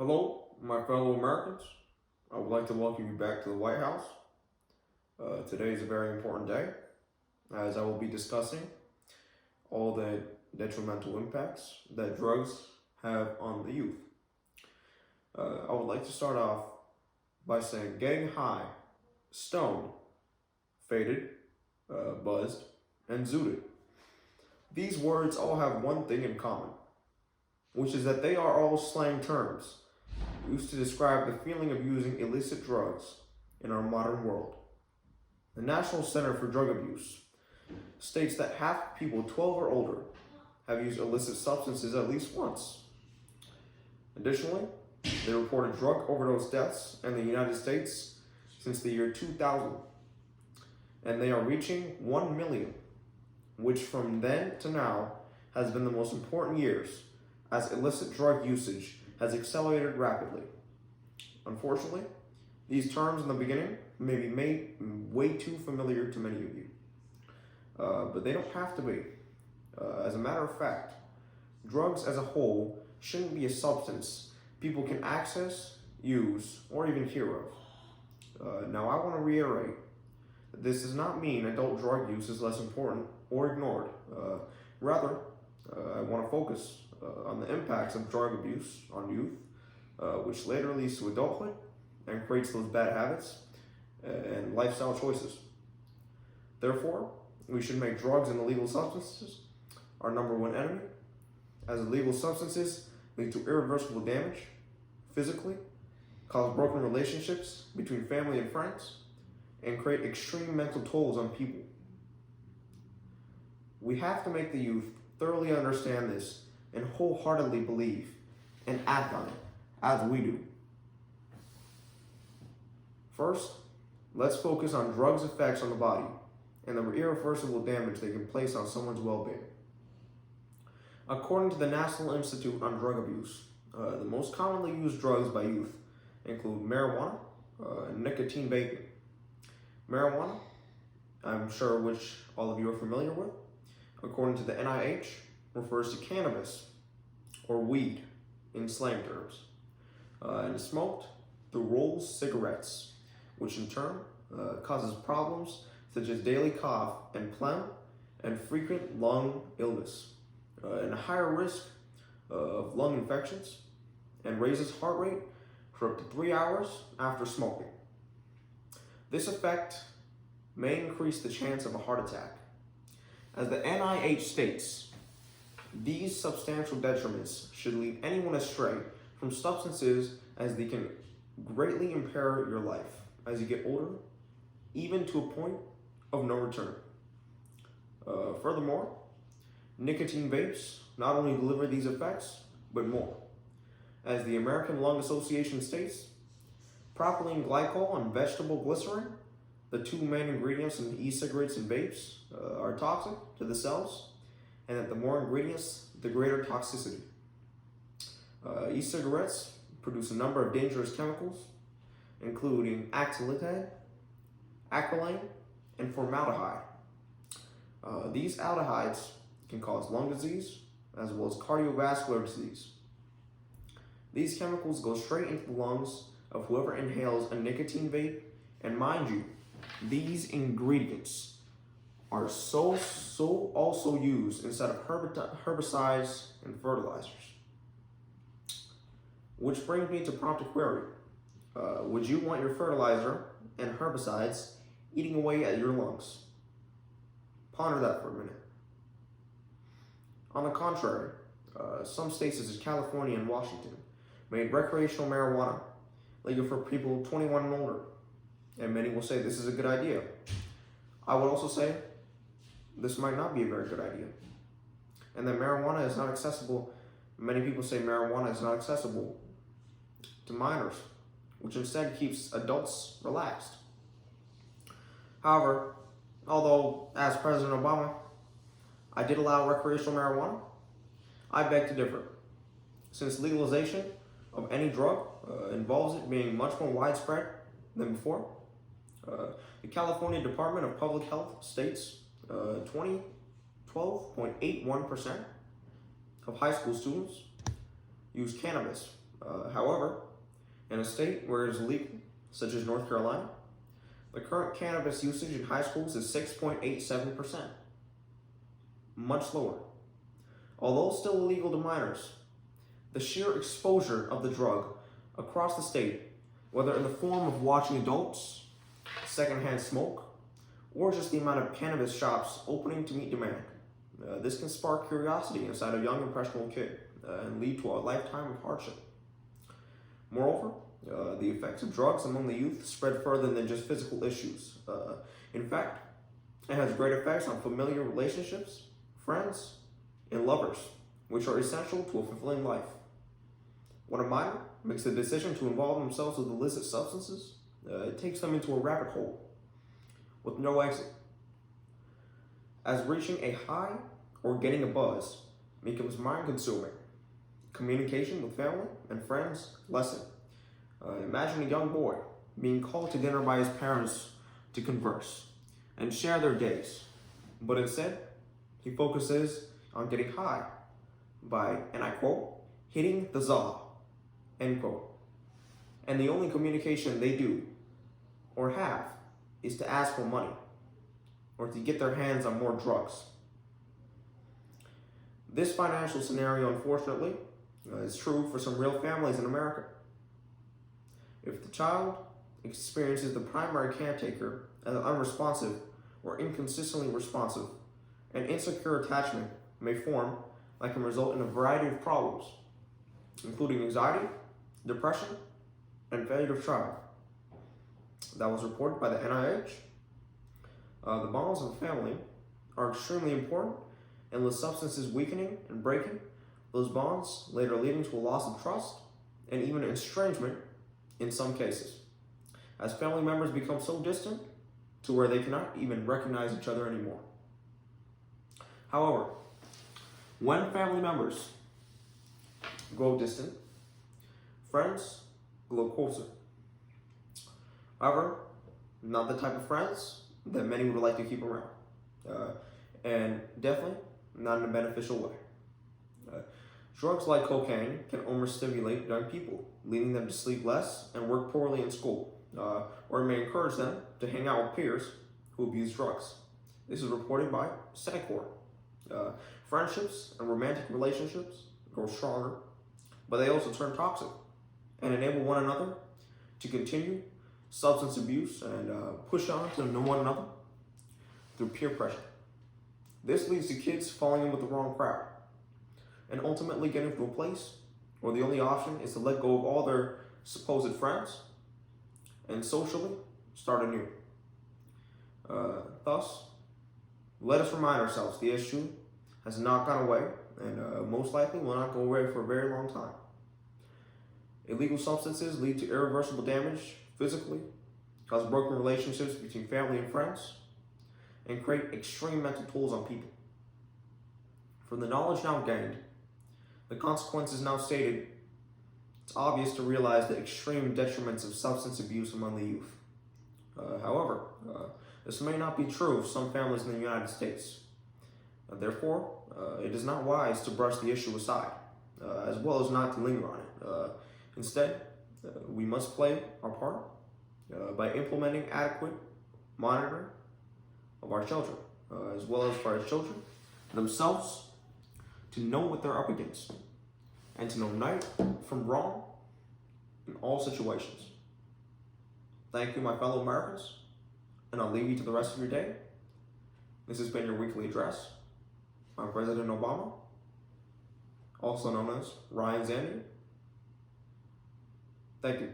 Hello, my fellow Americans. I would like to welcome you back to the White House. Today is a very important day, as I will be discussing all the detrimental impacts that drugs have on the youth. I would like to start off by saying getting high, stoned, faded, buzzed, and zooted. These words all have one thing in common, which is that they are all slang terms used to describe the feeling of using illicit drugs in our modern world. The National Center for Drug Abuse states that half people 12 or older have used illicit substances at least once. Additionally, they reported drug overdose deaths in the United States since the year 2000, and they are reaching 1 million, which from then to now has been the most important years as illicit drug usage has accelerated rapidly. Unfortunately, these terms in the beginning may be made way too familiar to many of you, but they don't have to be. As a matter of fact, drugs as a whole shouldn't be a substance people can access, use, or even hear of. Now, I want to reiterate that this does not mean adult drug use is less important or ignored. Rather, I want to focus on the impacts of drug abuse on youth, which later leads to adulthood and creates those bad habits and lifestyle choices. Therefore, we should make drugs and illegal substances our number one enemy, as illegal substances lead to irreversible damage physically, cause broken relationships between family and friends, and create extreme mental tolls on people. We have to make the youth thoroughly understand this and wholeheartedly believe and act on it as we do. First, let's focus on drugs' effects on the body and the irreversible damage they can place on someone's well-being. According to the National Institute on Drug Abuse, the most commonly used drugs by youth include marijuana and nicotine vaping. Marijuana, I'm sure which all of you are familiar with, according to the NIH, refers to cannabis or weed in slang terms, and is smoked through rolls cigarettes, which in turn causes problems such as daily cough and phlegm and frequent lung illness, and a higher risk of lung infections, and raises heart rate for up to 3 hours after smoking. This effect may increase the chance of a heart attack. As the NIH states, these substantial detriments should lead anyone astray from substances, as they can greatly impair your life as you get older, even to a point of no return. Furthermore, nicotine vapes not only deliver these effects, but more. As the American Lung Association states, propylene glycol and vegetable glycerin, the two main ingredients in e-cigarettes and vapes, are toxic to the cells, and that the more ingredients, the greater toxicity. E-cigarettes produce a number of dangerous chemicals, including acetylene, acrolein, and formaldehyde. These aldehydes can cause lung disease as well as cardiovascular disease. These chemicals go straight into the lungs of whoever inhales a nicotine vape, and mind you, these ingredients are so also used instead of herbicides and fertilizers. Which brings me to prompt a query. Would you want your fertilizer and herbicides eating away at your lungs? Ponder that for a minute. On the contrary, some states such as California and Washington made recreational marijuana legal for people 21 and older, and many will say this is a good idea. I would also say this might not be a very good idea, and that marijuana is not accessible. Many people say marijuana is not accessible to minors, which instead keeps adults relaxed. However, although as President Obama, I did allow recreational marijuana, I beg to differ, since legalization of any drug involves it being much more widespread than before. The California Department of Public Health states 12.81% of high school students use cannabis However, in a state where it is legal, such as North Carolina, the current cannabis usage in high schools is 6.87%, much lower. Although still illegal to minors, the sheer exposure of the drug across the state, whether in the form of watching adults secondhand smoke, or just the amount of cannabis shops opening to meet demand, this can spark curiosity inside a young, impressionable kid and lead to a lifetime of hardship. Moreover, the effects of drugs among the youth spread further than just physical issues. In fact, it has great effects on familiar relationships, friends, and lovers, which are essential to a fulfilling life. When a minor makes the decision to involve themselves with illicit substances, it takes them into a rabbit hole with no exit, as reaching a high or getting a buzz becomes mind-consuming. Communication with family and friends lessen. Imagine a young boy being called to dinner by his parents to converse and share their days, but instead, he focuses on getting high by, and I quote, hitting the za, end quote. And the only communication they do or have is to ask for money or to get their hands on more drugs. This financial scenario, unfortunately, is true for some real families in America. If the child experiences the primary caretaker as unresponsive or inconsistently responsive, an insecure attachment may form that can result in a variety of problems, including anxiety, depression, and failure to thrive. That was reported by the NIH. The bonds of a family are extremely important, and with substances weakening and breaking those bonds, later leading to a loss of trust and even estrangement in some cases, as family members become so distant to where they cannot even recognize each other anymore. However, when family members grow distant, friends grow closer. However, not the type of friends that many would like to keep around, and definitely not in a beneficial way. Drugs like cocaine can overstimulate young people, leading them to sleep less and work poorly in school, or it may encourage them to hang out with peers who abuse drugs. This is reported by Senecor. Friendships and romantic relationships grow stronger, but they also turn toxic and enable one another to continue substance abuse and push on to know one another through peer pressure. This leads to kids falling in with the wrong crowd and ultimately getting to a place where the only option is to let go of all their supposed friends and socially start anew. Thus, let us remind ourselves the issue has not gone away and most likely will not go away for a very long time. Illegal substances lead to irreversible damage physically, cause broken relationships between family and friends, and create extreme mental tolls on people. From the knowledge now gained, the consequences now stated, it's obvious to realize the extreme detriments of substance abuse among the youth. However, this may not be true of some families in the United States. Therefore, it is not wise to brush the issue aside, as well as not to linger on it. Instead, we must play our part by implementing adequate monitoring of our children, as well as for our children themselves to know what they're up against and to know right from wrong in all situations. Thank you, my fellow Americans, and I'll leave you to the rest of your day. This has been your weekly address by President Obama, also known as Ryan Zandy. Thank you.